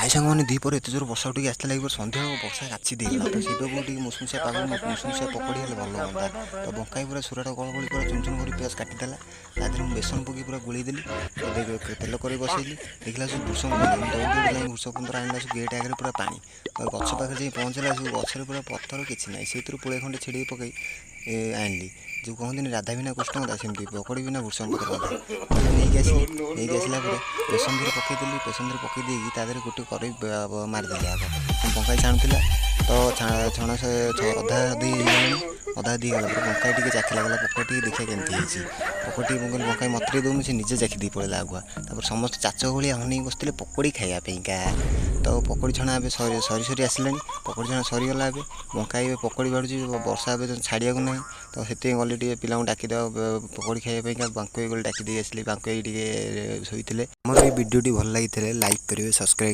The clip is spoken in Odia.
ହାଇ ସାଙ୍ଗମାନେ ଦ୍ୱିପହରେ ଏତେ ଜୋର ବର୍ଷା ଉଠିକି ଆସିଥିଲା କି ସନ୍ଧ୍ୟା ବର୍ଷା କାଚି ଦେଇଗଲା ତ ସେଇଟାକୁ ଟିକେ ମୁସୁମୁସିଆ ପାଗ ମୁସୁମୁସିଆ ପକୋଡ଼ି ହେଲେ ଭଲ ହୁଅନ୍ତା। ତ ବଙ୍କାଇ ପୁରା ସୁରାଟ କଳକଳି ପୁରା ଚୁନ ଚୁନ କରି ପିଆଜ କାଟିଦେଲା। ତା ଦେହରେ ମୁଁ ବେସନ ପକାଇ ପୁରା ଗୋଳେଇ ଦେଲି। ତେଲ କରି ବସେଇଲି ଦେଖିଲା ସବୁ ଭୃଷଙ୍ଗ ପତ୍ର ଦୌଡ଼ି ଦୌଡ଼ି ଯାଇ ଭୃଷଙ୍ଗ ପତ୍ର ଆଣିଲା ସବୁ ଗେଟ୍ ଆଗରେ ପୁରା ପାଣି ଗଛ ପାଖରେ ଯାଇ ପହଞ୍ଚିଲା ସବୁ ଗଛରେ ପୁରା ପଥର କିଛି ନାହିଁ ସେଇଥିରୁ ପୁଳେ ଖଣ୍ଡେ ଛିଡ଼େଇ ପକାଇ ଆଣିଲି। ଯେଉଁ କହନ୍ତିନି ରାଧା ବିନା କୃଷ୍ଣ କଥା ସେମିତି ପକୋଡ଼ି ବିନା ଭୃଷଙ୍ଗ ପତ୍ର କଥା ନେଇକି ଆସିଲା ପରେ ବେସନ ଦେହରେ ପକାଇଦେଲି। ବେସନ ଦେହରେ ପକାଇ ଦେଇକି ତା ଦେହରେ ଗୋଟେ କରେଇ ମାରିଦେଲି ଆଗ ବଙ୍କାଇ ଛାଣୁଥିଲା ତ ଛଣ ଅଧା ଅଧି ହେଇଗଲାଣି। ଅଧା ଅଧି ହେଇଗଲା ପରେ ବଙ୍କାଇ ଟିକେ ଚାଖିଲା ଗଲା ପକୋଡ଼ି ଟିକେ ଦେଖିବା କେମିତି ହେଇଛି। ପକୋଡ଼ି ଟିକେ ମୁଁ କହିଲି ବଙ୍କାଇ ମତରେ ଦେଉନି ସେ ନିଜେ ଚାଖି ଦେଇ ପଳେଇଲା ଆଗୁଆ। ତାପରେ ସମସ୍ତେ ଚାଚ ଭଳିଆ ଅନେଇକି ବସିଥିଲେ ପକୋଡ଼ି ଖାଇବା ପାଇଁକା। ତ ପକୋଡ଼ି ଛଣା ଏବେ ସରି ଆସିଲାଣି। ପକୋଡ଼ି ଛଣା ସରିଗଲା ଏବେ ବଙ୍କାଇ ଏବେ ପକୋଡ଼ି ବାଢ଼ୁଛି ବର୍ଷା ଏବେ ଛାଡ଼ିବାକୁ ନାହିଁ। ତ ସେଥିପାଇଁ ଗଲି ଟିକେ ପିଲାଙ୍କୁ ଡାକିଦେବା ପକୋଡ଼ି ଖାଇବା ପାଇଁକା ବାଙ୍କୁ ଗଲି ଡାକି ଦେଇ ଆସିଲି। ବାଙ୍କୁ ଟିକେ ଶୋଇଥିଲେ। ଆମର ଏଇ ଭିଡ଼ିଓଟି ଭଲ ଲାଗିଥିଲେ ଲାଇକ୍ କରିବେ ସବସ୍କ୍ରାଇବ୍